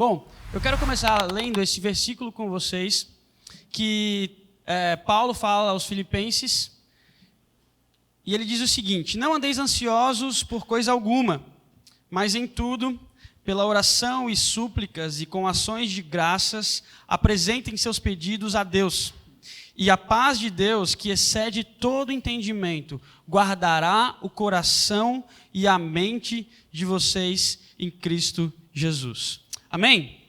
Bom, eu quero começar lendo esse versículo com vocês, que Paulo fala aos Filipenses, e ele diz o seguinte: não andeis ansiosos por coisa alguma, mas em tudo, pela oração e súplicas e com ações de graças, apresentem seus pedidos a Deus. E a paz de Deus, que excede todo entendimento, guardará o coração e a mente de vocês em Cristo Jesus. Amém?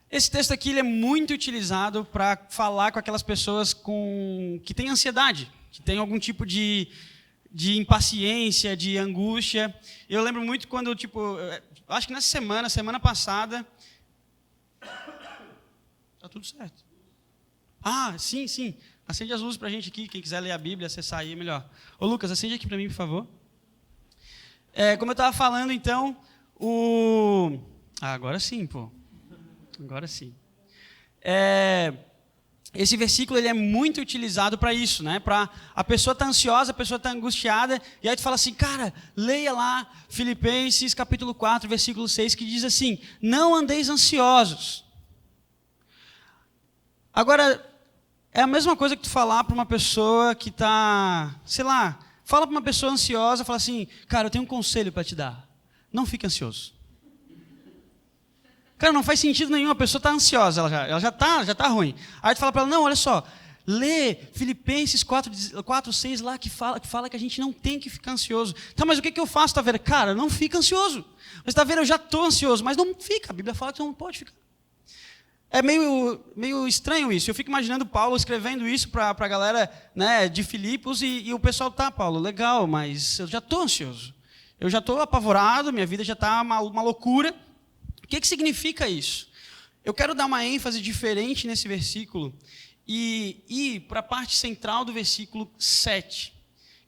Esse texto aqui ele é muito utilizado para falar com aquelas pessoas que têm ansiedade, que têm algum tipo de impaciência, de angústia. Eu lembro muito quando, acho que nessa semana passada... Tá tudo certo. Ah, sim. Acende as luzes para a gente aqui, quem quiser ler a Bíblia, acessar aí, melhor. Ô Lucas, acende aqui para mim, por favor. Como eu estava falando, então, agora sim, pô. Agora sim. Esse versículo ele é muito utilizado para isso, né? Para a pessoa estar ansiosa, a pessoa estar angustiada, e aí tu fala assim, cara, leia lá Filipenses capítulo 4, versículo 6, que diz assim: não andeis ansiosos. Agora, é a mesma coisa que tu falar para uma pessoa que está, fala para uma pessoa ansiosa, fala assim, cara, eu tenho um conselho para te dar, não fique ansioso. Cara, não faz sentido nenhum, a pessoa está ansiosa, ela já tá ruim. Aí tu fala para ela, não, olha só, lê Filipenses 4, 6 lá que fala que a gente não tem que ficar ansioso. Tá, mas o que eu faço, tá vendo? Cara, não fica ansioso. Mas tá vendo, eu já estou ansioso, mas não fica, a Bíblia fala que não pode ficar. É meio estranho isso. Eu fico imaginando Paulo escrevendo isso para a galera, né, de Filipos e o pessoal tá, Paulo, legal, mas eu já estou ansioso. Eu já estou apavorado, minha vida já está uma loucura. O que significa isso? Eu quero dar uma ênfase diferente nesse versículo e ir para a parte central do versículo 7,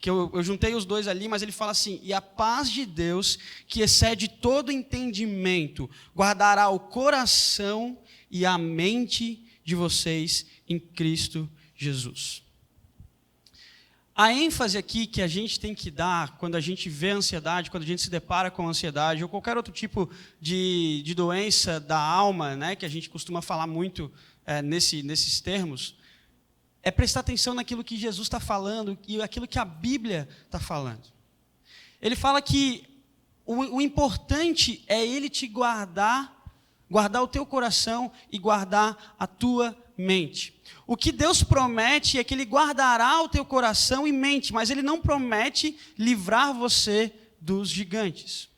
que eu juntei os dois ali, mas ele fala assim: e a paz de Deus, que excede todo entendimento, guardará o coração e a mente de vocês em Cristo Jesus. A ênfase aqui que a gente tem que dar quando a gente vê a ansiedade, quando a gente se depara com a ansiedade, ou qualquer outro tipo de doença da alma, né, que a gente costuma falar muito nesses termos, é prestar atenção naquilo que Jesus está falando e aquilo que a Bíblia está falando. Ele fala que o importante é Ele te guardar o teu coração e guardar a tua mente. O que Deus promete é que Ele guardará o teu coração e mente, mas Ele não promete livrar você dos gigantes.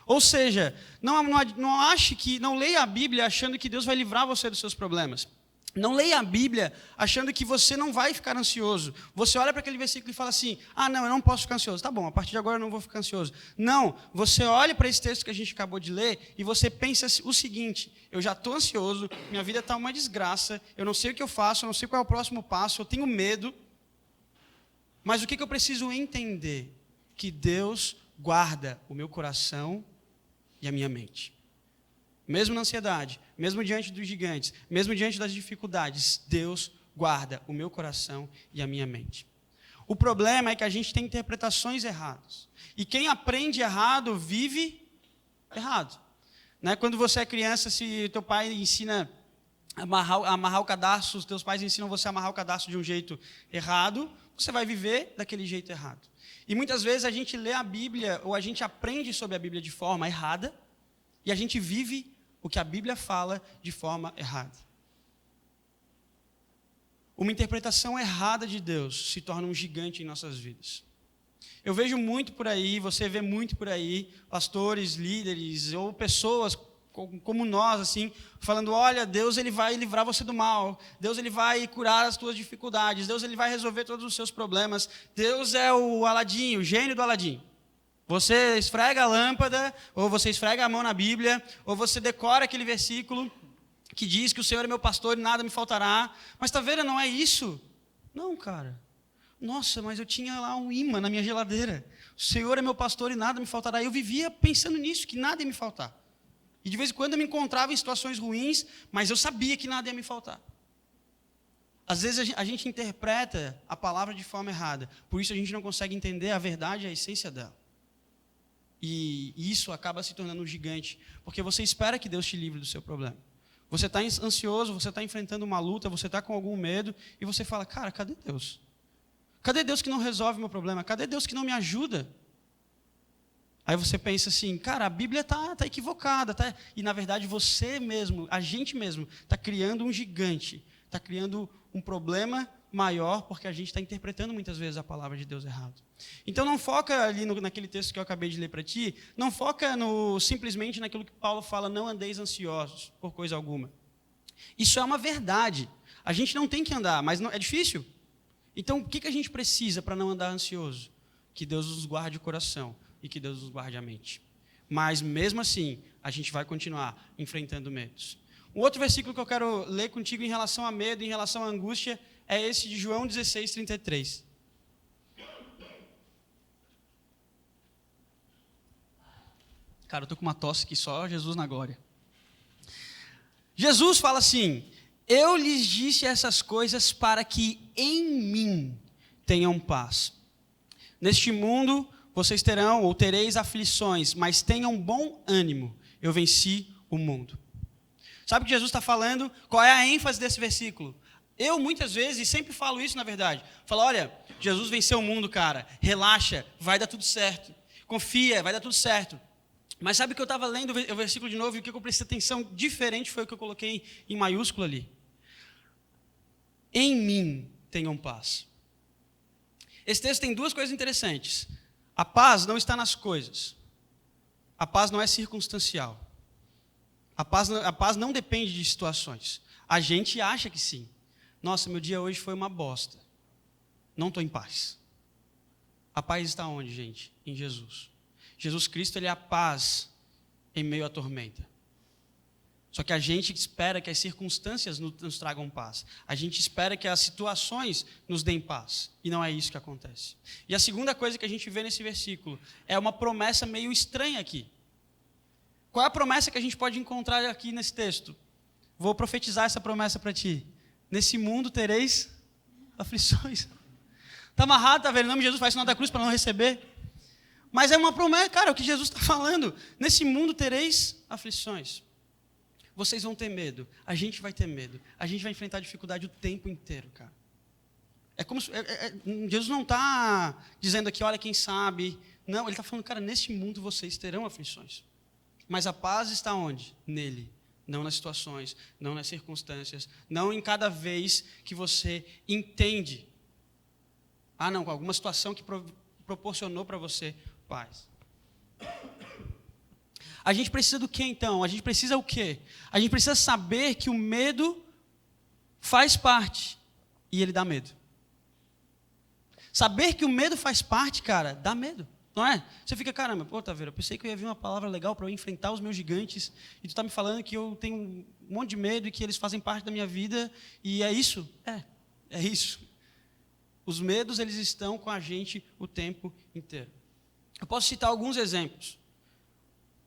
Ou seja, não leia a Bíblia achando que Deus vai livrar você dos seus problemas. Não leia a Bíblia achando que você não vai ficar ansioso. Você olha para aquele versículo e fala assim, não, eu não posso ficar ansioso. Tá bom, a partir de agora eu não vou ficar ansioso. Não, você olha para esse texto que a gente acabou de ler e você pensa o seguinte: eu já estou ansioso, minha vida está uma desgraça, eu não sei o que eu faço, eu não sei qual é o próximo passo, eu tenho medo. Mas o que eu preciso entender? Que Deus guarda o meu coração e a minha mente. Mesmo na ansiedade, mesmo diante dos gigantes, mesmo diante das dificuldades, Deus guarda o meu coração e a minha mente. O problema é que a gente tem interpretações erradas. E quem aprende errado, vive errado. Né? Quando você é criança, se teu pai ensina a amarrar o cadarço, os teus pais ensinam você a amarrar o cadarço de um jeito errado, você vai viver daquele jeito errado. E muitas vezes a gente lê a Bíblia, ou a gente aprende sobre a Bíblia de forma errada, e a gente vive o que a Bíblia fala de forma errada. Uma interpretação errada de Deus se torna um gigante em nossas vidas. Eu vejo muito por aí, você vê muito por aí, pastores, líderes ou pessoas como nós, assim, falando, olha, Deus ele vai livrar você do mal, Deus ele vai curar as tuas dificuldades, Deus ele vai resolver todos os seus problemas, Deus é o Aladim, o gênio do Aladim. Você esfrega a lâmpada, ou você esfrega a mão na Bíblia, ou você decora aquele versículo que diz que o Senhor é meu pastor e nada me faltará. Mas está vendo, não é isso? Não, cara. Nossa, mas eu tinha lá um imã na minha geladeira. O Senhor é meu pastor e nada me faltará. Eu vivia pensando nisso, que nada ia me faltar. E de vez em quando eu me encontrava em situações ruins, mas eu sabia que nada ia me faltar. Às vezes a gente interpreta a palavra de forma errada. Por isso a gente não consegue entender a verdade e a essência dela. E isso acaba se tornando um gigante, porque você espera que Deus te livre do seu problema. Você está ansioso, você está enfrentando uma luta, você está com algum medo, e você fala, cara, cadê Deus? Cadê Deus que não resolve o meu problema? Cadê Deus que não me ajuda? Aí você pensa assim, cara, a Bíblia está equivocada. E na verdade você mesmo, a gente mesmo, está criando um gigante, está criando um problema maior, porque a gente está interpretando muitas vezes a palavra de Deus errado. Então não foca ali naquele texto que eu acabei de ler para ti, não foca simplesmente naquilo que Paulo fala, não andeis ansiosos por coisa alguma. Isso é uma verdade. A gente não tem que andar, mas é difícil. Então o que a gente precisa para não andar ansioso? Que Deus nos guarde o coração e que Deus nos guarde a mente. Mas mesmo assim, a gente vai continuar enfrentando medos. Um outro versículo que eu quero ler contigo em relação a medo, em relação à angústia, é esse de João 16:33. Cara, eu estou com uma tosse aqui, só Jesus na glória. Jesus fala assim, eu lhes disse essas coisas para que em mim tenham paz. Neste mundo vocês terão ou tereis aflições, mas tenham bom ânimo, eu venci o mundo. Sabe o que Jesus está falando? Qual é a ênfase desse versículo? Eu, muitas vezes, sempre falo isso, na verdade. Falo, olha, Jesus venceu o mundo, cara. Relaxa, vai dar tudo certo. Confia, vai dar tudo certo. Mas sabe que eu estava lendo o versículo de novo e o que eu prestei atenção diferente foi o que eu coloquei em maiúsculo ali. Em mim tenham paz. Esse texto tem duas coisas interessantes. A paz não está nas coisas. A paz não é circunstancial. A paz não depende de situações. A gente acha que sim. Nossa, meu dia hoje foi uma bosta. Não estou em paz. A paz está onde, gente? Em Jesus. Jesus Cristo, ele é a paz em meio à tormenta. Só que a gente espera que as circunstâncias nos tragam paz. A gente espera que as situações nos deem paz. E não é isso que acontece. E a segunda coisa que a gente vê nesse versículo é uma promessa meio estranha aqui. Qual é a promessa que a gente pode encontrar aqui nesse texto? Vou profetizar essa promessa para ti. Nesse mundo tereis aflições. Está amarrado, está vendo? Em nome de Jesus, faz sinal da cruz para não receber. Mas é uma promessa, cara, é o que Jesus está falando. Nesse mundo tereis aflições. Vocês vão ter medo, a gente vai ter medo. A gente vai enfrentar dificuldade o tempo inteiro, cara. É como se, Jesus não está dizendo aqui, olha, quem sabe. Não, ele está falando, cara, neste mundo vocês terão aflições. Mas a paz está onde? Nele. Não nas situações, não nas circunstâncias, não em cada vez que você entende. Não, com alguma situação que proporcionou para você paz. A gente precisa do quê, então? A gente precisa o quê? A gente precisa saber que o medo faz parte e ele dá medo. Saber que o medo faz parte, cara, dá medo. Não é? Você fica, caramba, pô, Taveira, eu pensei que eu ia vir uma palavra legal para eu enfrentar os meus gigantes, e tu está me falando que eu tenho um monte de medo e que eles fazem parte da minha vida, e é isso? É isso. Os medos, eles estão com a gente o tempo inteiro. Eu posso citar alguns exemplos.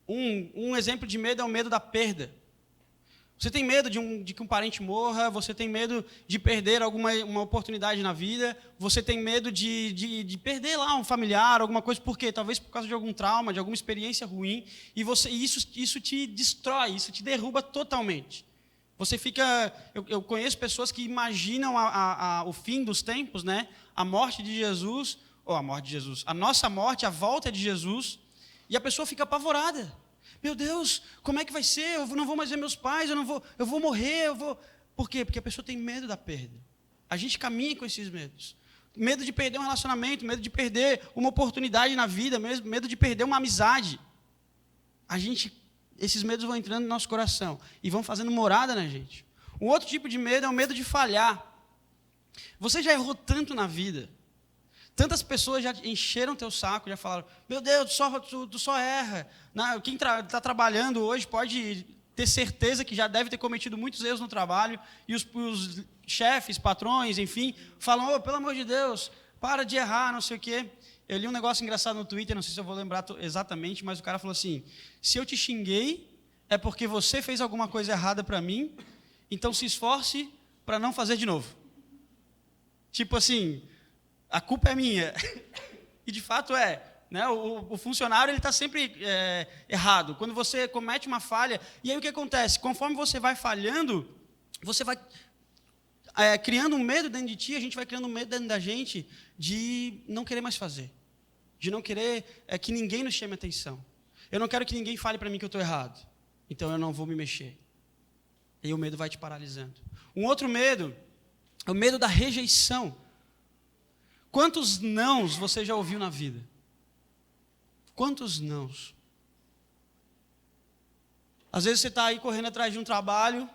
Um exemplo de medo é o medo da perda. Você tem medo de que um parente morra, você tem medo de perder uma oportunidade na vida, você tem medo de perder lá um familiar, alguma coisa, por quê? Talvez por causa de algum trauma, de alguma experiência ruim, e isso te destrói, isso te derruba totalmente. Você fica... Eu conheço pessoas que imaginam o fim dos tempos, né? A morte de Jesus, a nossa morte, a volta de Jesus, e a pessoa fica apavorada. Meu Deus, como é que vai ser? Eu não vou mais ver meus pais, eu vou morrer, Por quê? Porque a pessoa tem medo da perda. A gente caminha com esses medos. Medo de perder um relacionamento, medo de perder uma oportunidade na vida, medo de perder uma amizade. Esses medos vão entrando no nosso coração e vão fazendo morada na gente. Um outro tipo de medo é o medo de falhar. Você já errou tanto na vida. Tantas pessoas já encheram teu saco, já falaram, meu Deus, tu só erra. Quem está trabalhando hoje pode ter certeza que já deve ter cometido muitos erros no trabalho, e os chefes, patrões, enfim, falam, pelo amor de Deus, para de errar, não sei o quê. Eu li um negócio engraçado no Twitter, não sei se eu vou lembrar exatamente, mas o cara falou assim, se eu te xinguei, é porque você fez alguma coisa errada para mim, então se esforce para não fazer de novo. Tipo assim... A culpa é minha. E de fato né? O funcionário ele está sempre errado. Quando você comete uma falha, e aí o que acontece? Conforme você vai falhando, você vai criando um medo dentro de ti, a gente vai criando um medo dentro da gente de não querer mais fazer, de não querer que ninguém nos chame atenção. Eu não quero que ninguém fale para mim que eu estou errado, então eu não vou me mexer. E o medo vai te paralisando. Um outro medo é o medo da rejeição. Quantos nãos você já ouviu na vida? Quantos nãos? Às vezes você está aí correndo atrás de um trabalho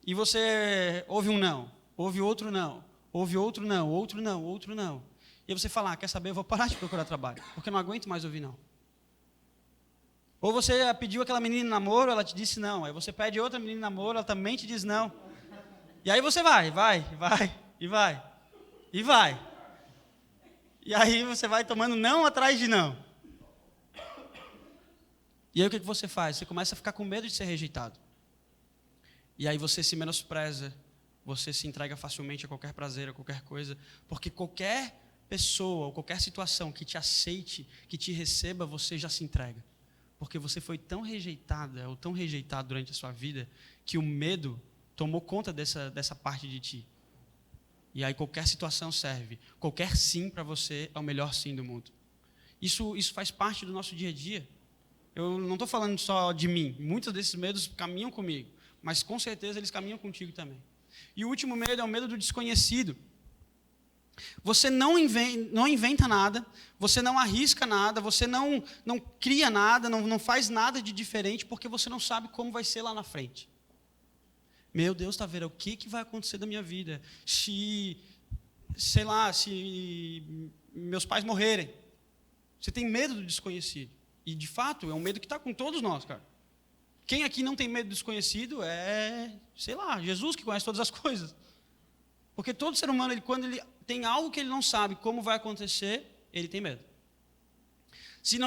e você ouve um não, ouve outro não, ouve outro não, outro não, outro não. E aí você fala, quer saber, eu vou parar de procurar trabalho, porque eu não aguento mais ouvir não. Ou você pediu aquela menina em namoro, ela te disse não. Aí você pede outra menina em namoro, ela também te diz não. E aí você vai. E aí você vai tomando não atrás de não. E aí o que você faz? Você começa a ficar com medo de ser rejeitado. E aí você se menospreza, você se entrega facilmente a qualquer prazer, a qualquer coisa, porque qualquer pessoa ou qualquer situação que te aceite, que te receba, você já se entrega. Porque você foi tão rejeitada ou tão rejeitado durante a sua vida que o medo tomou conta dessa parte de ti. E aí qualquer situação serve. Qualquer sim para você é o melhor sim do mundo. Isso faz parte do nosso dia a dia. Eu não estou falando só de mim. Muitos desses medos caminham comigo. Mas com certeza eles caminham contigo também. E o último medo é o medo do desconhecido. Você não inventa nada, você não arrisca nada, você não cria nada, não faz nada de diferente, porque você não sabe como vai ser lá na frente. Meu Deus, está vendo? O que vai acontecer da minha vida? Se meus pais morrerem. Você tem medo do desconhecido. E, de fato, é um medo que está com todos nós, cara. Quem aqui não tem medo do desconhecido Jesus que conhece todas as coisas. Porque todo ser humano, quando ele tem algo que ele não sabe como vai acontecer, ele tem medo. Se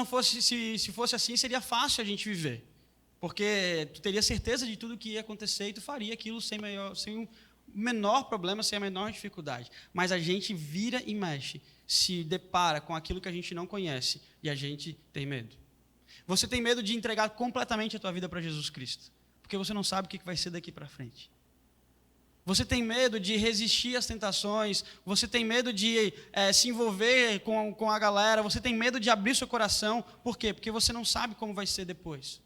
fosse assim, seria fácil a gente viver. Porque tu teria certeza de tudo que ia acontecer e tu faria aquilo sem o menor problema, sem a menor dificuldade. Mas a gente vira e mexe, se depara com aquilo que a gente não conhece e a gente tem medo. Você tem medo de entregar completamente a tua vida para Jesus Cristo, porque você não sabe o que vai ser daqui para frente. Você tem medo de resistir às tentações, você tem medo de se envolver com a galera, você tem medo de abrir seu coração. Por quê? Porque você não sabe como vai ser depois.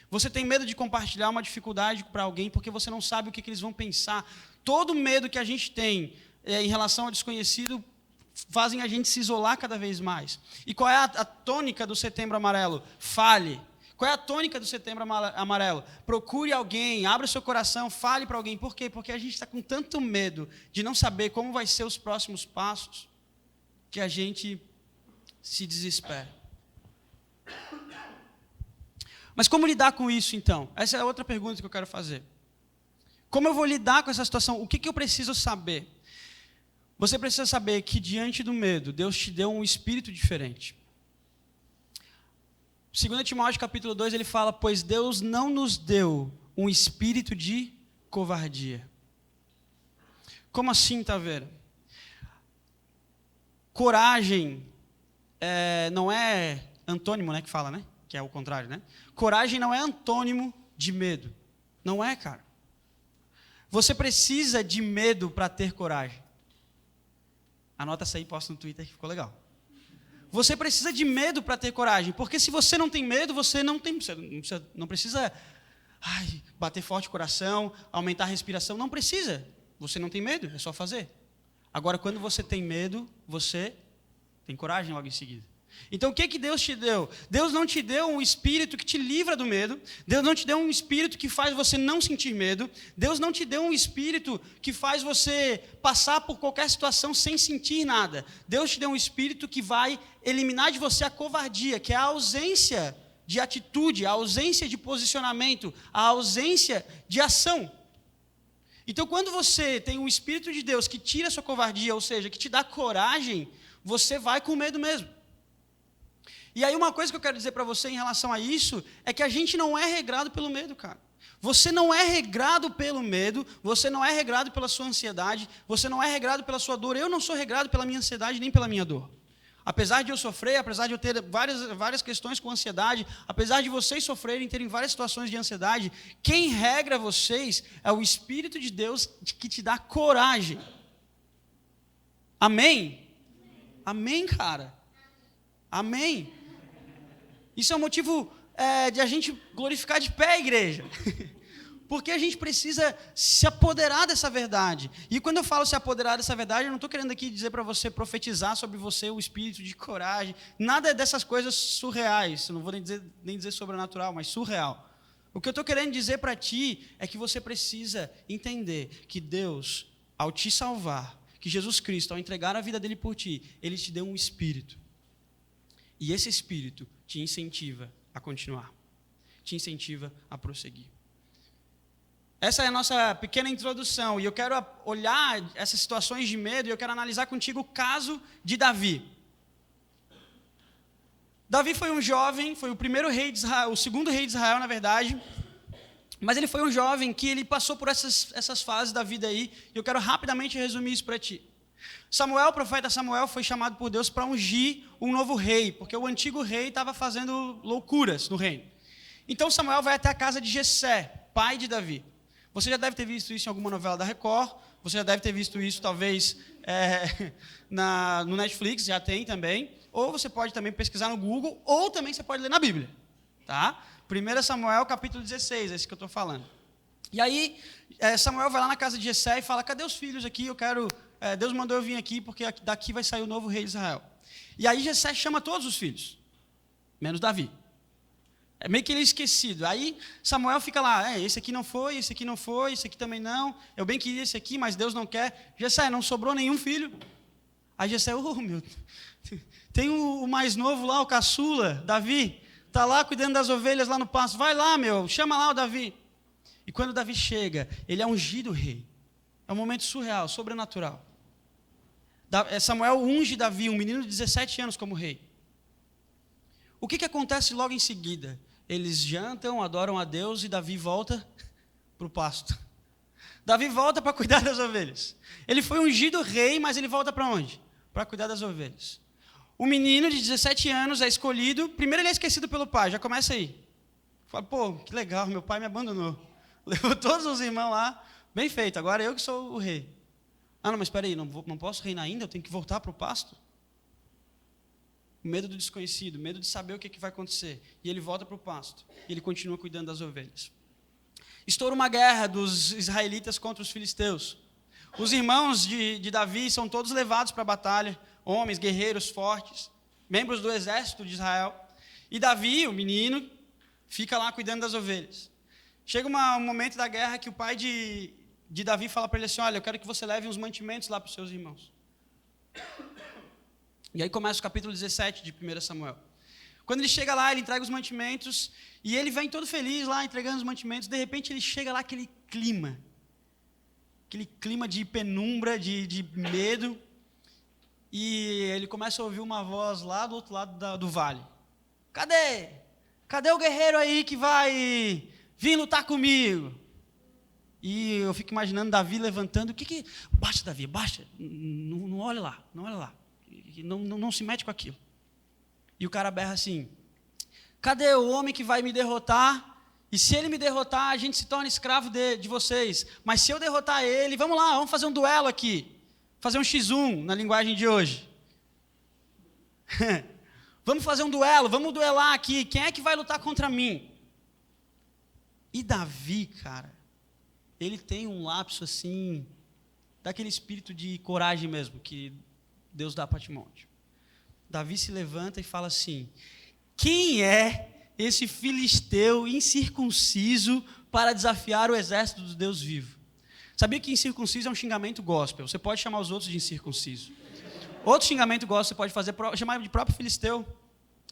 Você tem medo de compartilhar uma dificuldade para alguém, porque você não sabe o que eles vão pensar. Todo medo que a gente tem em relação ao desconhecido fazem a gente se isolar cada vez mais. E qual é a tônica do Setembro Amarelo? Fale. Qual é a tônica do Setembro Amarelo? Procure alguém, abra o seu coração, fale para alguém. Por quê? Porque a gente está com tanto medo de não saber como vai ser os próximos passos, que a gente se desespera. Mas como lidar com isso, então? Essa é a outra pergunta que eu quero fazer. Como eu vou lidar com essa situação? O que eu preciso saber? Você precisa saber que diante do medo, Deus te deu um espírito diferente. 2 Timóteo capítulo 2, ele fala, pois Deus não nos deu um espírito de covardia. Como assim, tá vendo? Coragem não é antônimo, né, que fala, né? Que é o contrário, né? Coragem não é antônimo de medo. Não é, cara. Você precisa de medo para ter coragem. Anota essa aí e posta no Twitter que ficou legal. Você precisa de medo para ter coragem, porque se você não tem medo, você não precisa bater forte o coração, aumentar a respiração, não precisa. Você não tem medo, é só fazer. Agora, quando você tem medo, você tem coragem logo em seguida. Então, o que Deus te deu? Deus não te deu um espírito que te livra do medo. Deus não te deu um espírito que faz você não sentir medo. Deus não te deu um espírito que faz você passar por qualquer situação sem sentir nada. Deus te deu um espírito que vai eliminar de você a covardia, que é a ausência de atitude, a ausência de posicionamento, a ausência de ação. Então, quando você tem um espírito de Deus que tira a sua covardia, ou seja, que te dá coragem, você vai com medo mesmo. E aí uma coisa que eu quero dizer para você em relação a isso é que a gente não é regrado pelo medo, cara. Você não é regrado pelo medo, você não é regrado pela sua ansiedade, você não é regrado pela sua dor. Eu não sou regrado pela minha ansiedade nem pela minha dor. Apesar de eu sofrer, apesar de eu ter várias questões com ansiedade, apesar de vocês sofrerem, terem várias situações de ansiedade, quem regra vocês é o Espírito de Deus que te dá coragem. Amém? Amém, cara. Amém. Isso é um motivo de a gente glorificar de pé a igreja. Porque a gente precisa se apoderar dessa verdade. E quando eu falo se apoderar dessa verdade, eu não estou querendo aqui dizer para você, profetizar sobre você o espírito de coragem. Nada dessas coisas surreais. Eu não vou nem dizer sobrenatural, mas surreal. O que eu estou querendo dizer para ti é que você precisa entender que Deus, ao te salvar, que Jesus Cristo, ao entregar a vida dele por ti, ele te deu um espírito. E esse espírito te incentiva a continuar. Te incentiva a prosseguir. Essa é a nossa pequena introdução, e eu quero olhar essas situações de medo, e eu quero analisar contigo o caso de Davi. Davi foi um jovem, foi o primeiro rei de Israel, o segundo rei de Israel, na verdade, mas ele foi um jovem que ele passou por essas fases da vida aí, e eu quero rapidamente resumir isso para ti. Samuel, o profeta Samuel, foi chamado por Deus para ungir um novo rei, porque o antigo rei estava fazendo loucuras no reino. Então Samuel vai até a casa de Jessé, pai de Davi. Você já deve ter visto isso em alguma novela da Record, você já deve ter visto isso, talvez, no Netflix, já tem também, ou você pode também pesquisar no Google, ou também você pode ler na Bíblia. Tá? 1 Samuel, capítulo 16, é esse que eu estou falando. E aí, Samuel vai lá na casa de Jessé e fala, cadê os filhos aqui? Deus mandou eu vir aqui, porque daqui vai sair o novo rei de Israel. E aí Jessé chama todos os filhos, menos Davi. É meio que ele é esquecido. Aí Samuel fica lá, esse aqui não foi, esse aqui não foi, esse aqui também não. Eu bem queria esse aqui, mas Deus não quer. Jessé, não sobrou nenhum filho. Aí Jessé, meu, tem o mais novo lá, o caçula, Davi. Está lá cuidando das ovelhas lá no pasto. Vai lá, meu, chama lá o Davi. E quando Davi chega, ele é ungido rei. É um momento surreal, sobrenatural. Samuel unge Davi, um menino de 17 anos, como rei. O que acontece logo em seguida? Eles jantam, adoram a Deus e Davi volta para o pasto. Davi volta para cuidar das ovelhas. Ele foi ungido rei, mas ele volta para onde? Para cuidar das ovelhas. O menino de 17 anos é escolhido, primeiro ele é esquecido pelo pai, já começa aí. Fala, que legal, meu pai me abandonou. Levou todos os irmãos lá, bem feito, agora eu que sou o rei. Não, mas espera aí, não posso reinar ainda, eu tenho que voltar para o pasto? Medo do desconhecido, medo de saber o que vai acontecer. E ele volta para o pasto. E ele continua cuidando das ovelhas. Estoura uma guerra dos israelitas contra os filisteus. Os irmãos de Davi são todos levados para a batalha. Homens, guerreiros fortes. Membros do exército de Israel. E Davi, o menino, fica lá cuidando das ovelhas. Chega um momento da guerra que o pai de Davi fala para ele assim, olha, eu quero que você leve uns mantimentos lá para os seus irmãos. E aí começa o capítulo 17 de 1 Samuel. Quando ele chega lá, ele entrega os mantimentos, e ele vem todo feliz lá, entregando os mantimentos, de repente ele chega lá, aquele clima de penumbra, de medo, e ele começa a ouvir uma voz lá do outro lado do vale. Cadê o guerreiro aí que vai vir lutar comigo? E eu fico imaginando Davi levantando, baixa Davi, baixa, não olha lá, não se mete com aquilo. E o cara berra assim, cadê o homem que vai me derrotar? E se ele me derrotar, a gente se torna escravo de vocês. Mas se eu derrotar ele, vamos lá, vamos fazer um duelo aqui. Fazer um X1 na linguagem de hoje. Vamos fazer um duelo, vamos duelar aqui. Quem é que vai lutar contra mim? E Davi, cara, ele tem um lapso assim, daquele espírito de coragem mesmo, que Deus dá para Timóteo. Davi se levanta e fala assim, quem é esse filisteu incircunciso para desafiar o exército do Deus vivo? Sabia que incircunciso é um xingamento gospel? Você pode chamar os outros de incircunciso. Outro xingamento gospel você pode fazer, chamar de próprio filisteu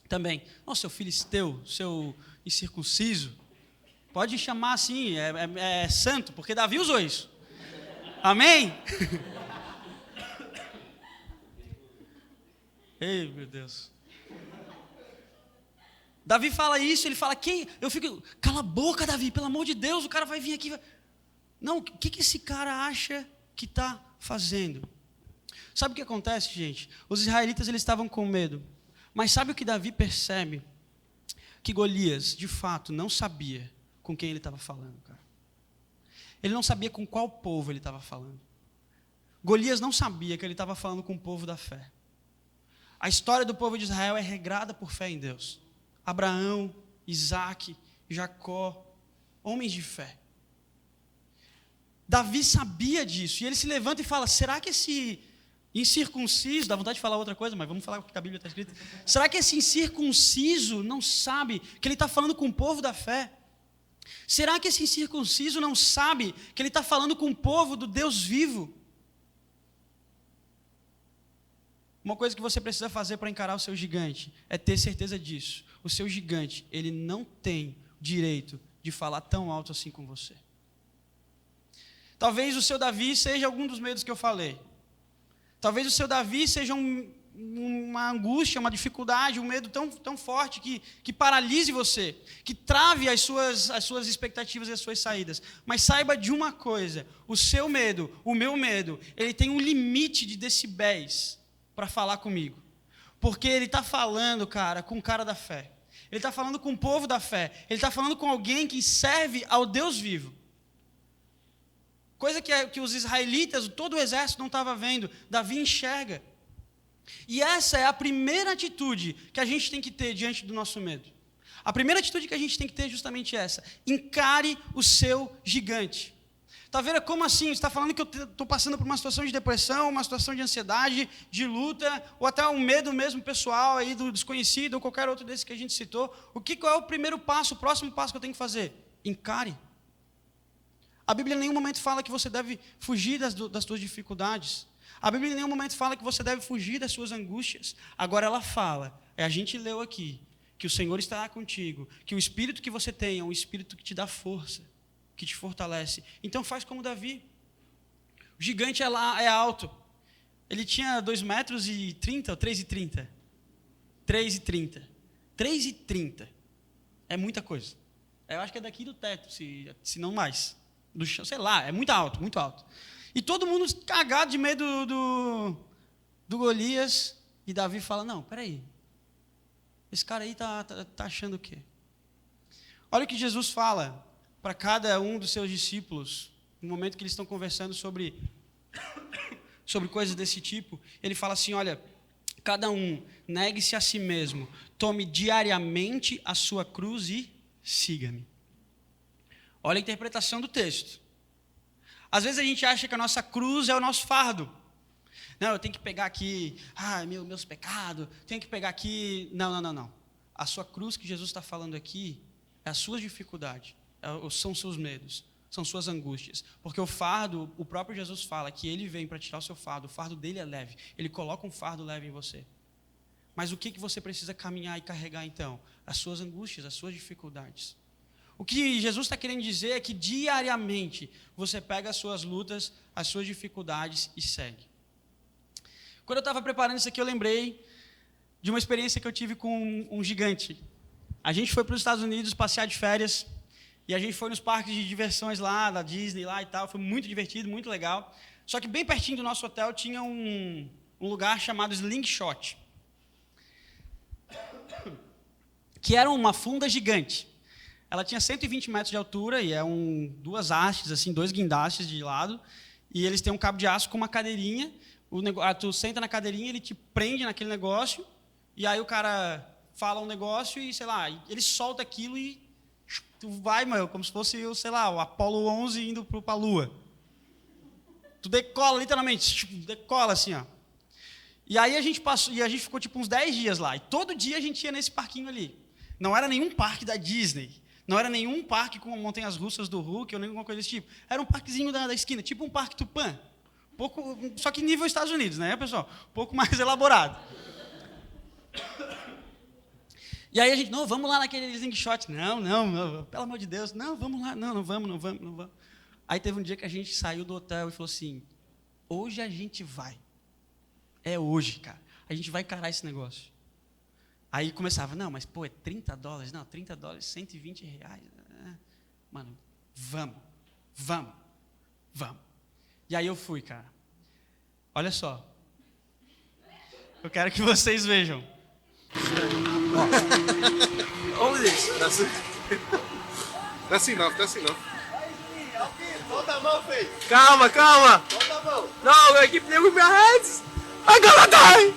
também. Nossa, seu filisteu, seu incircunciso. Pode chamar assim, é santo, porque Davi usou isso. Amém? Ei, meu Deus. Davi fala isso, ele fala, eu fico, cala a boca, Davi, pelo amor de Deus, o cara vai vir aqui. Não, o que esse cara acha que está fazendo? Sabe o que acontece, gente? Os israelitas eles estavam com medo. Mas sabe o que Davi percebe? Que Golias, de fato, não sabia com quem ele estava falando, cara. Ele não sabia com qual povo ele estava falando. Golias não sabia que ele estava falando com o povo da fé. A história do povo de Israel é regrada por fé em Deus. Abraão, Isaac, Jacó, homens de fé. Davi sabia disso, e ele se levanta e fala, será que esse incircunciso, dá vontade de falar outra coisa, mas vamos falar o que a Bíblia está escrita. Será que esse incircunciso não sabe que ele está falando com o povo da fé? Será que esse incircunciso não sabe que ele está falando com o povo do Deus vivo? Uma coisa que você precisa fazer para encarar o seu gigante é ter certeza disso. O seu gigante, ele não tem direito de falar tão alto assim com você. Talvez o seu Davi seja algum dos medos que eu falei. Talvez o seu Davi seja uma angústia, uma dificuldade, um medo tão forte que paralise você, que trave as suas expectativas e as suas saídas. Mas saiba de uma coisa, o seu medo, o meu medo, ele tem um limite de decibéis para falar comigo. Porque ele está falando, cara, com o cara da fé. Ele está falando com o povo da fé. Ele está falando com alguém que serve ao Deus vivo. Coisa que os israelitas, todo o exército não estava vendo. Davi enxerga. E essa é a primeira atitude que a gente tem que ter diante do nosso medo. A primeira atitude que a gente tem que ter é justamente essa. Encare o seu gigante. Tá vendo? Como assim? Você está falando que eu estou passando por uma situação de depressão, uma situação de ansiedade, de luta, ou até um medo mesmo pessoal aí do desconhecido, ou qualquer outro desses que a gente citou. Qual é o primeiro passo, o próximo passo que eu tenho que fazer? Encare. A Bíblia em nenhum momento fala que você deve fugir das suas dificuldades. A Bíblia em nenhum momento fala que você deve fugir das suas angústias. Agora ela fala, a gente leu aqui, que o Senhor estará contigo, que o Espírito que você tem é um Espírito que te dá força, que te fortalece. Então faz como Davi. O gigante é alto. Ele tinha 2,30 metros ou 3,30? 3,30. 3,30. É muita coisa. Eu acho que é daqui do teto, se não mais. Do chão, sei lá, é muito alto, muito alto. E todo mundo cagado de medo do Golias. E Davi fala, não, peraí. Esse cara aí tá achando o quê? Olha o que Jesus fala para cada um dos seus discípulos, no momento que eles estão conversando sobre coisas desse tipo. Ele fala assim, olha, cada um negue-se a si mesmo, tome diariamente a sua cruz e siga-me. Olha a interpretação do texto. Às vezes a gente acha que a nossa cruz é o nosso fardo. Não, eu tenho que pegar aqui, meus pecados, tenho que pegar aqui. Não. A sua cruz que Jesus está falando aqui é a sua dificuldade, são seus medos, são suas angústias. Porque o fardo, o próprio Jesus fala que ele vem para tirar o seu fardo, o fardo dele é leve, ele coloca um fardo leve em você. Mas o que você precisa caminhar e carregar então? As suas angústias, as suas dificuldades. O que Jesus está querendo dizer é que diariamente você pega as suas lutas, as suas dificuldades e segue. Quando eu estava preparando isso aqui, eu lembrei de uma experiência que eu tive com um gigante. A gente foi para os Estados Unidos passear de férias e a gente foi nos parques de diversões lá, da Disney lá e tal. Foi muito divertido, muito legal. Só que bem pertinho do nosso hotel tinha um lugar chamado Slingshot, que era uma funda gigante. Ela tinha 120 metros de altura e duas hastes, assim, 2 guindastes de lado. E eles têm um cabo de aço com uma cadeirinha. Tu senta na cadeirinha, ele te prende naquele negócio. E aí o cara fala um negócio e, sei lá, ele solta aquilo e tu vai, mano, como se fosse, sei lá, o Apollo 11 indo para a Lua. Tu decola, literalmente, decola assim, ó. E aí a gente ficou tipo uns 10 dias lá. E todo dia a gente ia nesse parquinho ali. Não era nenhum parque da Disney. Não era nenhum parque com montanhas russas do Hulk ou nenhuma coisa desse tipo. Era um parquezinho da esquina, tipo um parque Tupã. Só que nível Estados Unidos, né, pessoal? Um pouco mais elaborado. E aí a gente, não, vamos lá naquele slingshot. Não, pelo amor de Deus. Não, vamos lá. Não vamos. Aí teve um dia que a gente saiu do hotel e falou assim, hoje a gente vai. É hoje, cara. A gente vai encarar esse negócio. Aí começava, não, mas pô, é $30? Não, $30, R$120. Mano, vamos. E aí eu fui, cara. Olha só, Eu quero que vocês vejam. Only this. That's enough, that's enough. Solta a mão, filho. Calma. Solta a mão. No, I keep playing with my hands. I'm gonna die.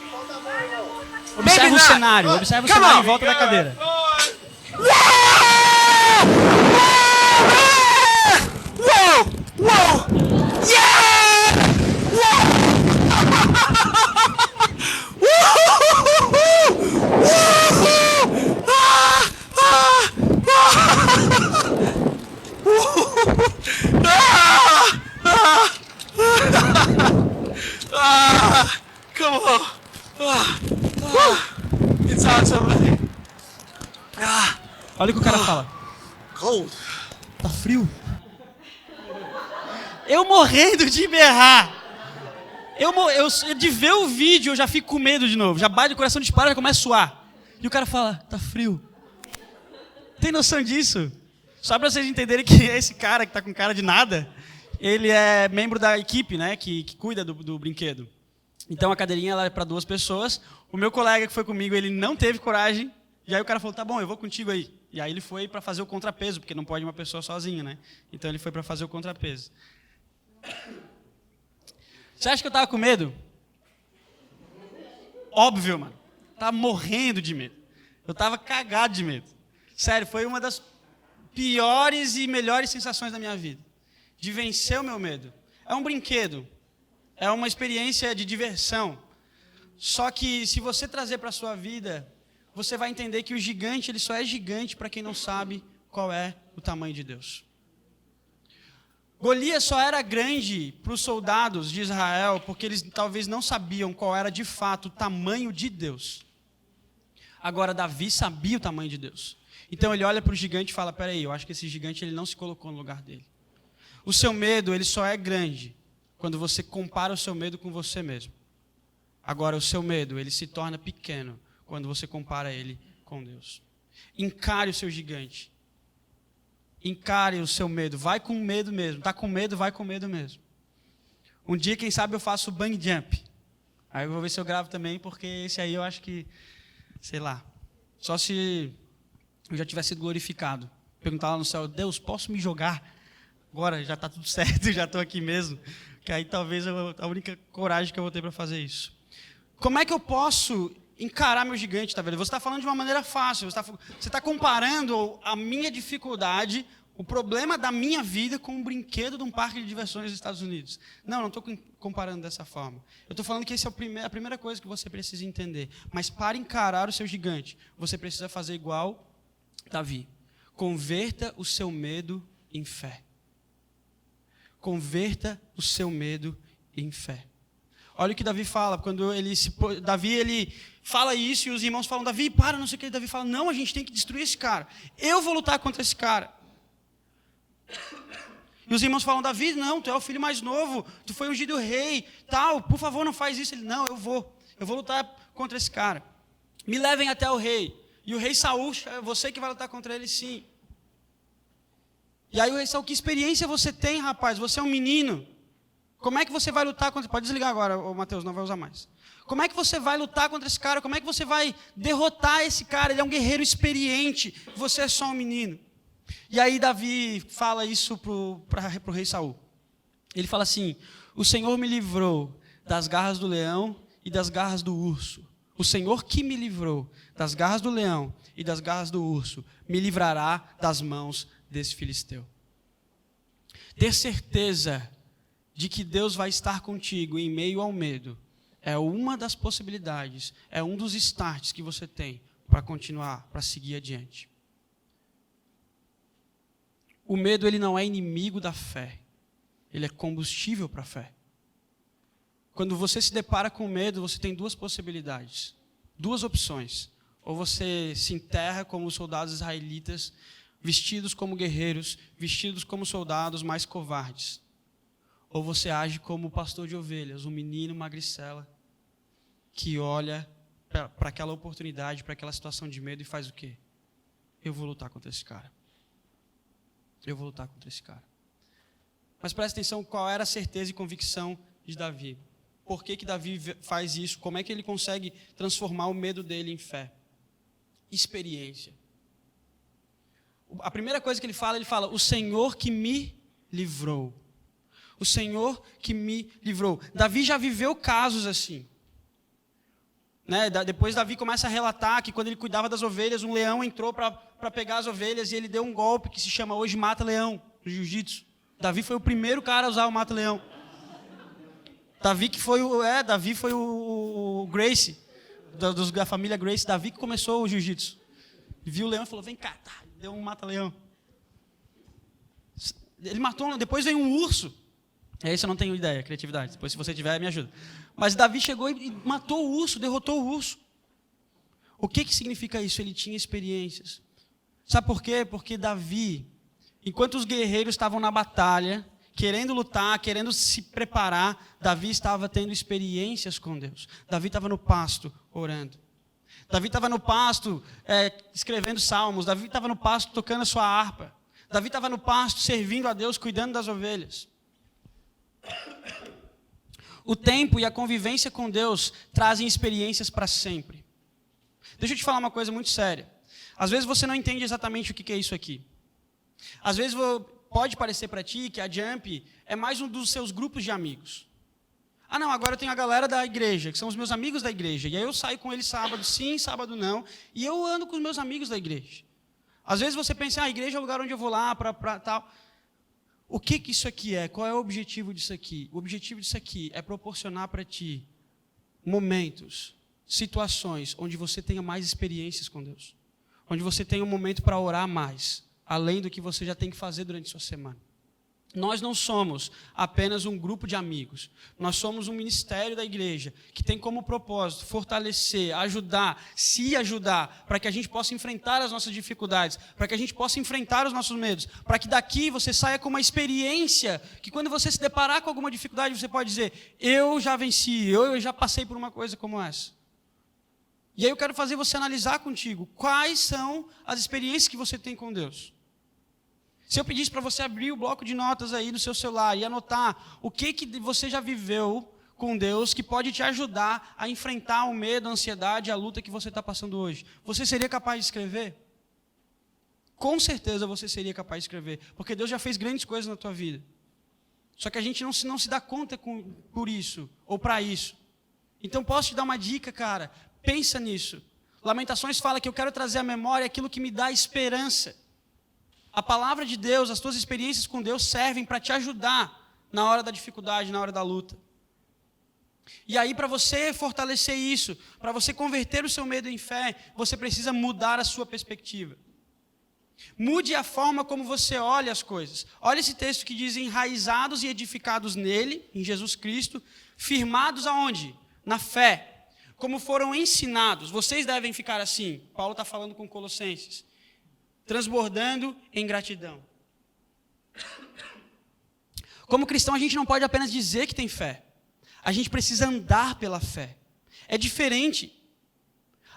Solta a mão, irmão. Observa o cenário. Observa o cenário em volta da cadeira. Whoa! Yeah! Come on! It's awesome! Olha o que o cara fala. Cold. Tá frio. Eu morrendo de berrar. Eu de ver o vídeo, eu já fico com medo de novo. Já bate o coração, dispara, já começa a suar. E o cara fala, tá frio. Tem noção disso? Só pra vocês entenderem que esse cara que tá com cara de nada, ele é membro da equipe, né, que cuida do brinquedo. Então a cadeirinha ela é para 2 pessoas. O meu colega que foi comigo, ele não teve coragem. E aí o cara falou, tá bom, eu vou contigo aí. E aí ele foi para fazer o contrapeso, porque não pode uma pessoa sozinha, né? Então ele foi para fazer o contrapeso. Você acha que eu tava com medo? Óbvio, mano. Tava morrendo de medo. Eu tava cagado de medo. Sério, foi uma das piores e melhores sensações da minha vida. De vencer o meu medo. É um brinquedo. É uma experiência de diversão. Só que se você trazer para a sua vida, você vai entender que o gigante, ele só é gigante para quem não sabe qual é o tamanho de Deus. Golias só era grande para os soldados de Israel, porque eles talvez não sabiam qual era de fato o tamanho de Deus. Agora, Davi sabia o tamanho de Deus. Então ele olha para o gigante e fala, peraí, eu acho que esse gigante ele não se colocou no lugar dele. O seu medo, ele só é grande quando você compara o seu medo com você mesmo. Agora, o seu medo, ele se torna pequeno quando você compara ele com Deus. Encare o seu gigante. Encare o seu medo. Vai com medo mesmo. Está com medo, vai com medo mesmo. Um dia, quem sabe, eu faço bang jump. Aí eu vou ver se eu gravo também, porque esse aí eu acho que, sei lá, só se eu já tivesse sido glorificado. Perguntar lá no céu, Deus, posso me jogar? Agora já está tudo certo, já estou aqui mesmo. Que aí talvez a única coragem que eu vou ter para fazer isso. Como é que eu posso encarar meu gigante, tá vendo? Você está falando de uma maneira fácil, você está comparando a minha dificuldade, o problema da minha vida com um brinquedo de um parque de diversões dos Estados Unidos. Não estou comparando dessa forma. Eu estou falando que essa é a primeira coisa que você precisa entender. Mas para encarar o seu gigante, você precisa fazer igual Davi. Converta o seu medo em fé. Converta o seu medo em fé. Olha o que Davi fala, quando Davi ele fala isso e os irmãos falam, Davi, para, não sei o que. Davi fala, não, a gente tem que destruir esse cara. Eu vou lutar contra esse cara. E os irmãos falam, Davi, não, tu é o filho mais novo, tu foi ungido rei, tal, por favor, não faz isso. Ele, não, eu vou lutar contra esse cara. Me levem até o rei. E o rei Saul, é você que vai lutar contra ele, sim. E aí o rei Saul, que experiência você tem, rapaz? Você é um menino. Como é que você vai lutar contra... Pode desligar agora, Mateus, não vai usar mais. Como é que você vai lutar contra esse cara? Como é que você vai derrotar esse cara? Ele é um guerreiro experiente, você é só um menino. E aí Davi fala isso para o rei Saul. Ele fala assim, o Senhor me livrou das garras do leão e das garras do urso. O Senhor que me livrou das garras do leão e das garras do urso, me livrará das mãos desse filisteu. Ter certeza de que Deus vai estar contigo em meio ao medo é uma das possibilidades, é um dos starts que você tem para continuar, para seguir adiante. O medo ele não é inimigo da fé, ele é combustível para a fé. Quando você se depara com medo, você tem 2 possibilidades, 2 opções. Ou você se enterra como os soldados israelitas, vestidos como guerreiros, vestidos como soldados mais covardes. Ou você age como o pastor de ovelhas, um menino magricela, que olha para aquela oportunidade, para aquela situação de medo e faz o quê? Eu vou lutar contra esse cara. Eu vou lutar contra esse cara. Mas presta atenção qual era a certeza e convicção de Davi. por que Davi faz isso, como é que ele consegue transformar o medo dele em fé. Experiência. A primeira coisa que ele fala, o Senhor que me livrou. O Senhor que me livrou. Davi já viveu casos assim. Né? Depois Davi começa a relatar que quando ele cuidava das ovelhas, um leão entrou para pegar as ovelhas e ele deu um golpe que se chama hoje mata-leão, no jiu-jitsu. Davi foi o primeiro cara a usar o mata-leão. Davi foi o Gracie, da família Gracie. Davi que começou o jiu-jitsu. Viu o leão e falou, vem cá, deu um mata-leão. Ele matou, depois veio um urso. Isso eu não tenho ideia, criatividade. Depois, se você tiver, me ajuda. Mas Davi chegou e matou o urso, derrotou o urso. O que significa isso? Ele tinha experiências. Sabe por quê? Porque Davi, enquanto os guerreiros estavam na batalha, querendo lutar, querendo se preparar, Davi estava tendo experiências com Deus. Davi estava no pasto, orando. Davi estava no pasto, escrevendo salmos. Davi estava no pasto, tocando a sua harpa. Davi estava no pasto, servindo a Deus, cuidando das ovelhas. O tempo e a convivência com Deus trazem experiências para sempre. Deixa eu te falar uma coisa muito séria. Às vezes você não entende exatamente o que é isso aqui. Às vezes pode parecer para ti que a Jump é mais um dos seus grupos de amigos. Ah não, agora eu tenho a galera da igreja, que são os meus amigos da igreja. E aí eu saio com eles sábado sim, sábado não. E eu ando com os meus amigos da igreja. Às vezes você pensa, a igreja é o lugar onde eu vou lá para tal. O que isso aqui é? Qual é o objetivo disso aqui? O objetivo disso aqui é proporcionar para ti momentos, situações onde você tenha mais experiências com Deus. Onde você tenha um momento para orar mais, além do que você já tem que fazer durante a sua semana. Nós não somos apenas um grupo de amigos. Nós somos um ministério da igreja que tem como propósito fortalecer, ajudar, se ajudar, para que a gente possa enfrentar as nossas dificuldades, para que a gente possa enfrentar os nossos medos, para que daqui você saia com uma experiência que quando você se deparar com alguma dificuldade, você pode dizer, eu já venci, eu já passei por uma coisa como essa. E aí eu quero fazer você analisar contigo quais são as experiências que você tem com Deus. Se eu pedisse para você abrir o bloco de notas aí no seu celular e anotar o que você já viveu com Deus que pode te ajudar a enfrentar o medo, a ansiedade, a luta que você está passando hoje, você seria capaz de escrever? Com certeza você seria capaz de escrever, porque Deus já fez grandes coisas na tua vida. Só que a gente não se dá conta por isso, ou para isso. Então posso te dar uma dica, cara, pensa nisso. Lamentações fala que eu quero trazer à memória aquilo que me dá esperança. A palavra de Deus, as tuas experiências com Deus servem para te ajudar na hora da dificuldade, na hora da luta. E aí, para você fortalecer isso, para você converter o seu medo em fé, você precisa mudar a sua perspectiva. Mude a forma como você olha as coisas. Olha esse texto que diz, enraizados e edificados nele, em Jesus Cristo, firmados aonde? Na fé. Como foram ensinados, vocês devem ficar assim. Paulo está falando com Colossenses. Transbordando em gratidão. Como cristão, a gente não pode apenas dizer que tem fé. A gente precisa andar pela fé. É diferente.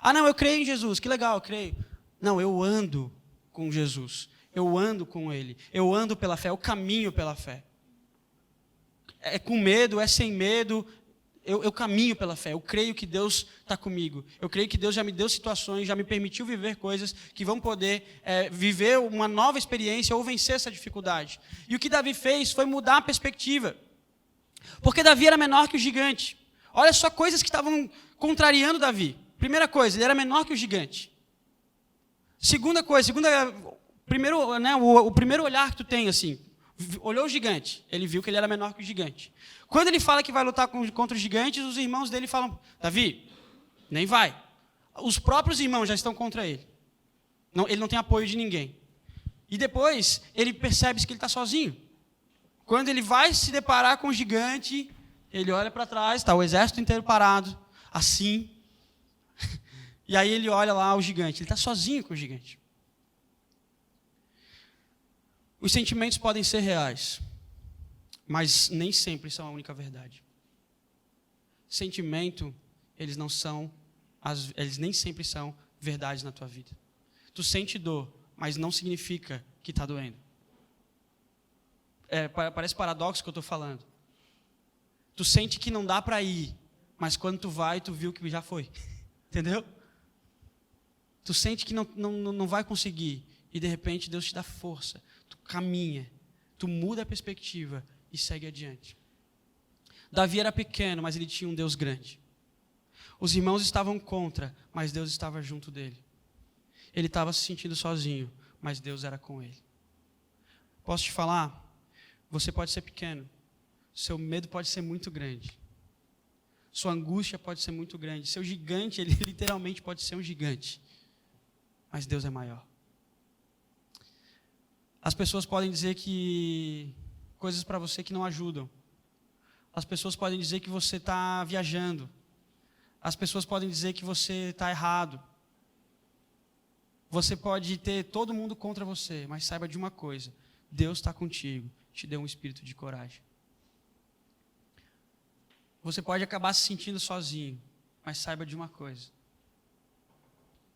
Ah, não, eu creio em Jesus. Que legal, eu creio. Não, eu ando com Jesus. Eu ando com Ele. Eu ando pela fé. Eu caminho pela fé. É com medo, é sem medo. Eu caminho pela fé, eu creio que Deus está comigo. Eu creio que Deus já me deu situações, já me permitiu viver coisas que vão poder viver uma nova experiência ou vencer essa dificuldade. E o que Davi fez foi mudar a perspectiva. Porque Davi era menor que o gigante. Olha só coisas que estavam contrariando Davi. Primeira coisa, ele era menor que o gigante. Segunda coisa, o primeiro olhar que tu tem assim, olhou o gigante, ele viu que ele era menor que o gigante. Quando ele fala que vai lutar contra os gigantes, os irmãos dele falam, Davi, nem vai. Os próprios irmãos já estão contra ele. Ele não tem apoio de ninguém. E depois, ele percebe que ele está sozinho. Quando ele vai se deparar com o gigante, ele olha para trás, está o exército inteiro parado, assim. E aí ele olha lá o gigante, ele está sozinho com o gigante. Os sentimentos podem ser reais, mas nem sempre são a única verdade. Sentimento, eles nem sempre são verdades na tua vida. Tu sente dor, mas não significa que está doendo. Parece paradoxo o que eu estou falando. Tu sente que não dá para ir, mas quando tu vai, tu viu que já foi. Entendeu? Tu sente que não vai conseguir, e de repente Deus te dá força. Tu caminha, tu muda a perspectiva e segue adiante. Davi era pequeno, mas ele tinha um Deus grande. Os irmãos estavam contra, mas Deus estava junto dele. Ele estava se sentindo sozinho, mas Deus era com ele. Posso te falar? Você pode ser pequeno, seu medo pode ser muito grande, sua angústia pode ser muito grande, seu gigante, ele literalmente pode ser um gigante, mas Deus é maior. As pessoas podem dizer que coisas para você que não ajudam. As pessoas podem dizer que você está viajando. As pessoas podem dizer que você está errado. Você pode ter todo mundo contra você, mas saiba de uma coisa: Deus está contigo, te deu um espírito de coragem. Você pode acabar se sentindo sozinho, mas saiba de uma coisa: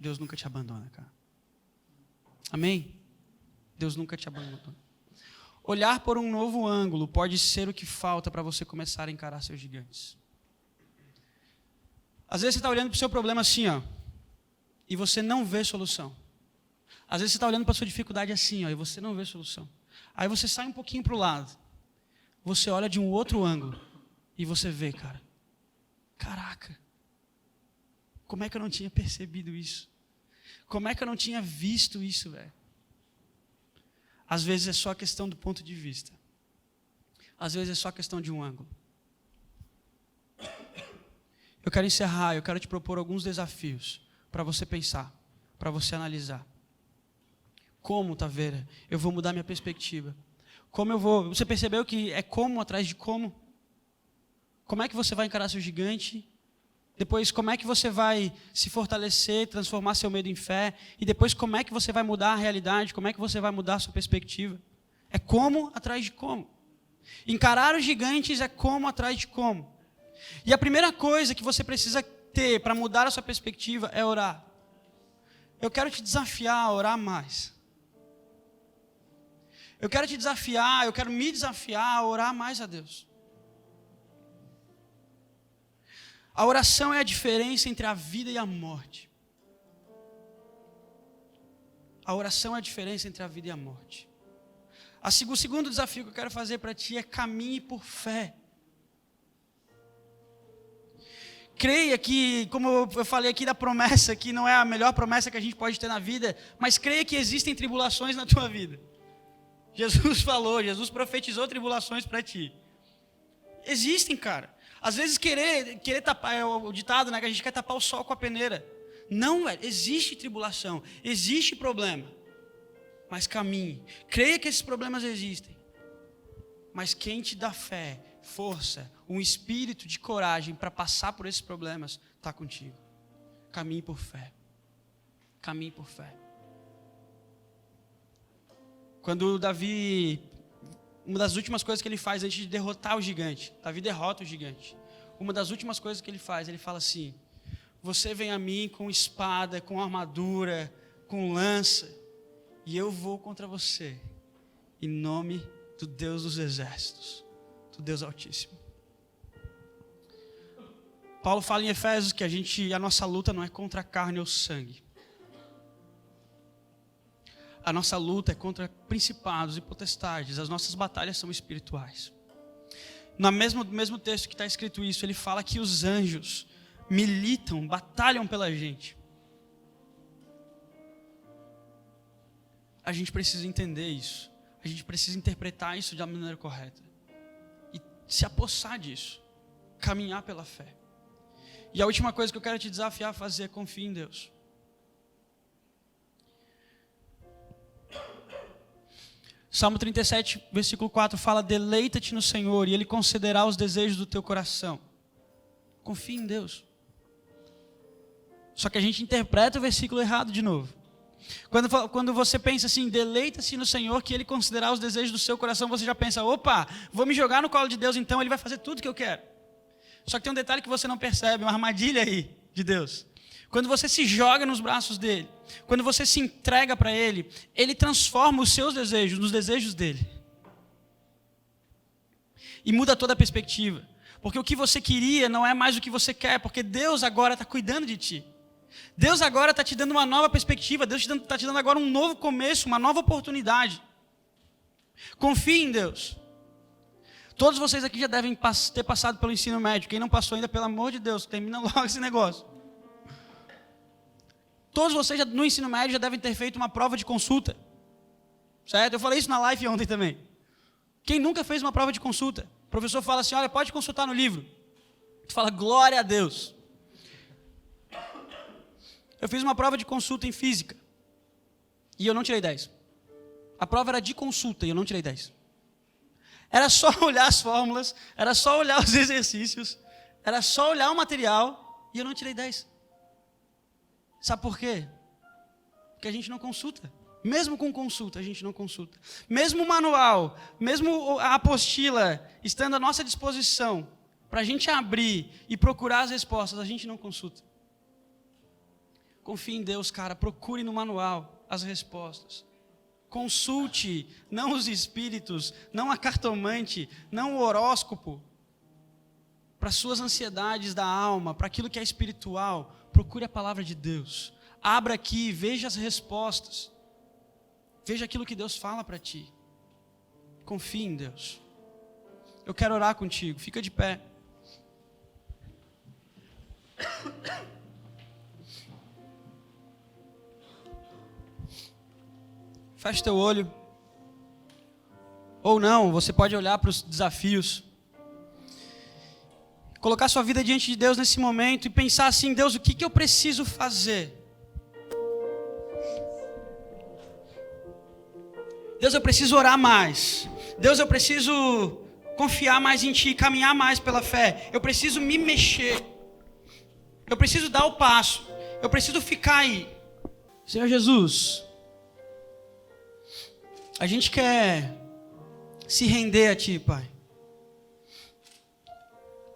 Deus nunca te abandona, cara. Amém? Deus nunca te abandona. Olhar por um novo ângulo pode ser o que falta para você começar a encarar seus gigantes. Às vezes você está olhando para o seu problema assim, ó, e você não vê solução. Às vezes você está olhando para a sua dificuldade assim, ó, e você não vê solução. Aí você sai um pouquinho para o lado, você olha de um outro ângulo, e você vê, cara, caraca, como é que eu não tinha percebido isso? Como é que eu não tinha visto isso, velho? Às vezes é só questão do ponto de vista. Às vezes é só questão de um ângulo. Eu quero encerrar, eu quero te propor alguns desafios para você pensar, para você analisar. Como, Taveira, eu vou mudar minha perspectiva? Como eu vou... Você percebeu que é como atrás de como? Como é que você vai encarar seu gigante? Depois, como é que você vai se fortalecer, transformar seu medo em fé? E depois, como é que você vai mudar a realidade? Como é que você vai mudar a sua perspectiva? É como atrás de como. Encarar os gigantes é como atrás de como. E a primeira coisa que você precisa ter para mudar a sua perspectiva é orar. Eu quero te desafiar a orar mais. Eu quero te desafiar, eu quero me desafiar a orar mais a Deus. A oração é a diferença entre a vida e a morte. A oração é a diferença entre a vida e a morte. O segundo desafio que eu quero fazer para ti é caminhe por fé. Creia que, como eu falei aqui da promessa, que não é a melhor promessa que a gente pode ter na vida, mas creia que existem tribulações na tua vida. Jesus falou, Jesus profetizou tribulações para ti. Existem, cara. Às vezes querer tapar, é o ditado, né, que a gente quer tapar o sol com a peneira. Não, velho, existe tribulação, existe problema. Mas caminhe. Creia que esses problemas existem. Mas quem te dá fé, força, um espírito de coragem para passar por esses problemas, está contigo. Caminhe por fé. Caminhe por fé. Quando Davi, uma das últimas coisas que ele faz antes de derrotar o gigante, Davi derrota o gigante. Uma das últimas coisas que ele faz, ele fala assim: você vem a mim com espada, com armadura, com lança, e eu vou contra você, em nome do Deus dos exércitos, do Deus Altíssimo. Paulo fala em Efésios que a nossa luta não é contra a carne ou sangue. A nossa luta é contra principados e potestades. As nossas batalhas são espirituais. No mesmo texto que está escrito isso, ele fala que os anjos militam, batalham pela gente. A gente precisa entender isso. A gente precisa interpretar isso da maneira correta. E se apossar disso. Caminhar pela fé. E a última coisa que eu quero te desafiar a fazer é confie em Deus. Salmo 37, versículo 4 fala: deleita-te no Senhor e Ele concederá os desejos do teu coração. Confie em Deus. Só que a gente interpreta o versículo errado de novo. Quando você pensa assim, deleita-se no Senhor que Ele concederá os desejos do seu coração, você já pensa: opa, vou me jogar no colo de Deus, então Ele vai fazer tudo que eu quero. Só que tem um detalhe que você não percebe, uma armadilha aí de Deus. Quando você se joga nos braços dele, quando você se entrega para ele, ele transforma os seus desejos nos desejos dele. E muda toda a perspectiva. Porque o que você queria não é mais o que você quer, porque Deus agora está cuidando de ti. Deus agora está te dando uma nova perspectiva, Deus está te dando agora um novo começo, uma nova oportunidade. Confie em Deus. Todos vocês aqui já devem ter passado pelo ensino médio. Quem não passou ainda, pelo amor de Deus, termina logo esse negócio. Todos vocês no ensino médio já devem ter feito uma prova de consulta. Certo? Eu falei isso na live ontem também. Quem nunca fez uma prova de consulta? O professor fala assim, olha, pode consultar no livro. Tu fala, glória a Deus. Eu fiz uma prova de consulta em física. E eu não tirei 10. A prova era de consulta e eu não tirei 10. Era só olhar as fórmulas, era só olhar os exercícios, era só olhar o material e eu não tirei 10. Sabe por quê? Porque a gente não consulta. Mesmo com consulta, a gente não consulta. Mesmo o manual, mesmo a apostila estando à nossa disposição, para a gente abrir e procurar as respostas, a gente não consulta. Confie em Deus, cara, procure no manual as respostas. Consulte, não os espíritos, não a cartomante, não o horóscopo. Para suas ansiedades da alma, para aquilo que é espiritual, procure a palavra de Deus. Abra aqui, veja as respostas. Veja aquilo que Deus fala para ti. Confie em Deus. Eu quero orar contigo, fica de pé. Feche teu olho. Ou não, você pode olhar para os desafios. Colocar sua vida diante de Deus nesse momento e pensar assim, Deus, o que eu preciso fazer? Deus, eu preciso orar mais. Deus, eu preciso confiar mais em Ti, caminhar mais pela fé. Eu preciso me mexer. Eu preciso dar o passo. Eu preciso ficar aí. Senhor Jesus, a gente quer se render a Ti, Pai.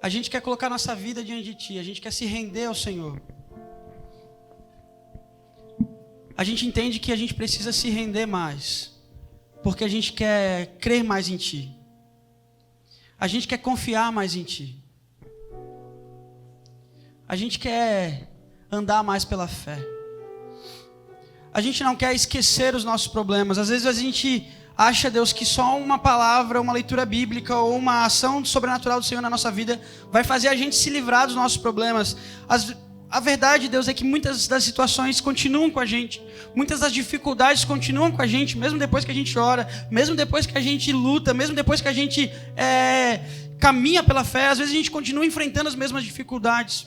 A gente quer colocar nossa vida diante de Ti. A gente quer se render ao Senhor. A gente entende que a gente precisa se render mais. Porque a gente quer crer mais em Ti. A gente quer confiar mais em Ti. A gente quer andar mais pela fé. A gente não quer esquecer os nossos problemas. Às vezes a gente acha, Deus, que só uma palavra, uma leitura bíblica ou uma ação sobrenatural do Senhor na nossa vida vai fazer a gente se livrar dos nossos problemas. A verdade, Deus, é que muitas das situações continuam com a gente. Muitas das dificuldades continuam com a gente, mesmo depois que a gente ora, mesmo depois que a gente luta, mesmo depois que a gente caminha pela fé. Às vezes a gente continua enfrentando as mesmas dificuldades.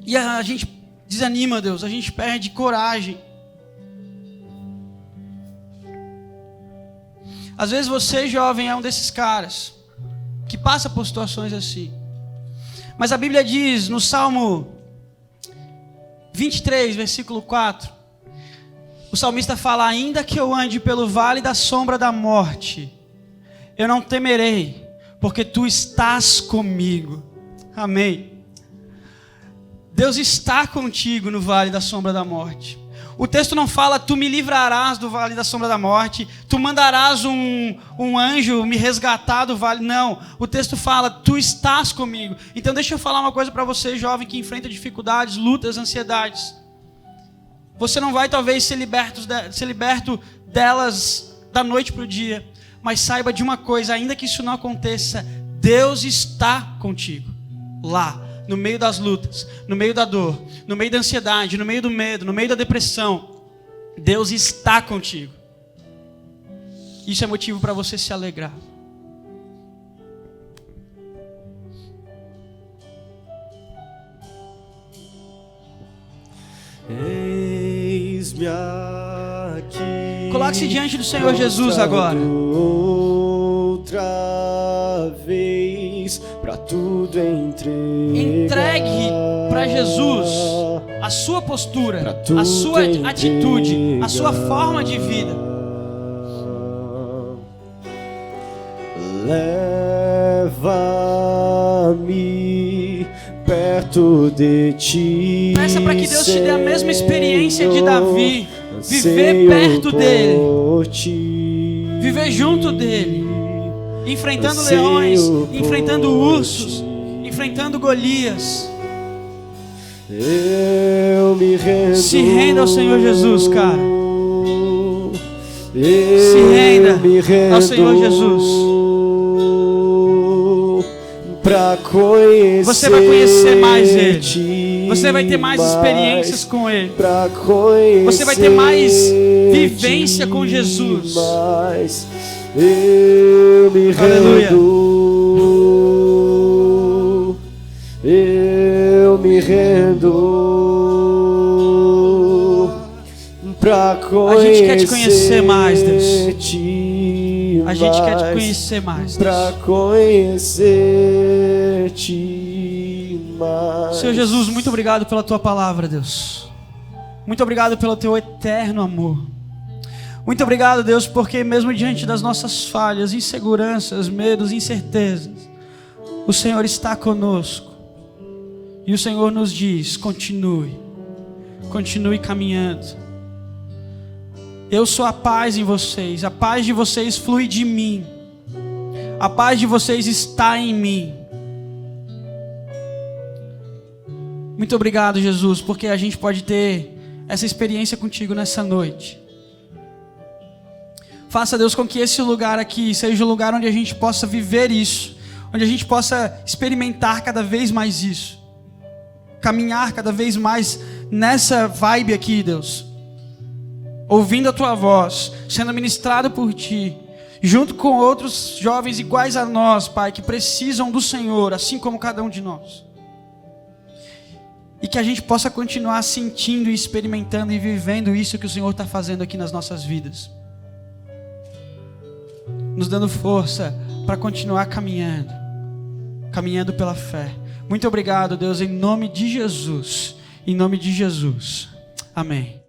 E a gente desanima, Deus, a gente perde coragem. Às vezes você, jovem, é um desses caras que passa por situações assim. Mas a Bíblia diz no Salmo 23, versículo 4, o salmista fala, ainda que eu ande pelo vale da sombra da morte, eu não temerei, porque Tu estás comigo. Amém. Deus está contigo no vale da sombra da morte. O texto não fala, Tu me livrarás do vale da sombra da morte, Tu mandarás um anjo me resgatar do vale. Não, o texto fala, Tu estás comigo. Então deixa eu falar uma coisa para você, jovem, que enfrenta dificuldades, lutas, ansiedades. Você não vai talvez ser liberto delas da noite para o dia. Mas saiba de uma coisa, ainda que isso não aconteça, Deus está contigo. Lá. No meio das lutas, no meio da dor, no meio da ansiedade, no meio do medo, no meio da depressão, Deus está contigo. Isso é motivo para você se alegrar. Eis-me aqui. Coloque-se diante do Senhor Jesus agora. Outra vez para tudo entregue para Jesus a sua postura, a sua atitude, a sua forma de vida. Leva-me perto de Ti. Peça para que Deus te dê a mesma experiência de Davi, viver perto dele, viver junto dele. enfrentando leões, enfrentando ursos, enfrentando Golias. Eu me rendo. Se renda ao Senhor Jesus, cara. Se renda ao Senhor Jesus. Pra conhecer. Você vai conhecer mais Ele. Você vai ter mais experiências com Ele. Você vai ter mais vivência com Jesus. Eu me rendo. Eu me rendo pra conhecer. A gente quer te conhecer mais, Deus. A gente quer te conhecer mais, Deus. Pra conhecer-te mais. Senhor Jesus, muito obrigado pela Tua palavra, Deus. Muito obrigado pelo Teu eterno amor. Muito obrigado, Deus, porque mesmo diante das nossas falhas, inseguranças, medos, incertezas, o Senhor está conosco. E o Senhor nos diz: continue caminhando. Eu sou a paz em vocês, a paz de vocês flui de mim, a paz de vocês está em mim. Muito obrigado, Jesus, porque a gente pode ter essa experiência contigo nessa noite. Faça, Deus, com que esse lugar aqui seja o lugar onde a gente possa viver isso, onde a gente possa experimentar cada vez mais isso. Caminhar cada vez mais nessa vibe aqui, Deus. Ouvindo a Tua voz, sendo ministrado por Ti, junto com outros jovens iguais a nós, Pai, que precisam do Senhor, assim como cada um de nós. E que a gente possa continuar sentindo e experimentando e vivendo isso que o Senhor está fazendo aqui nas nossas vidas. Nos dando força para continuar caminhando pela fé. Muito obrigado, Deus, em nome de Jesus. Em nome de Jesus. Amém.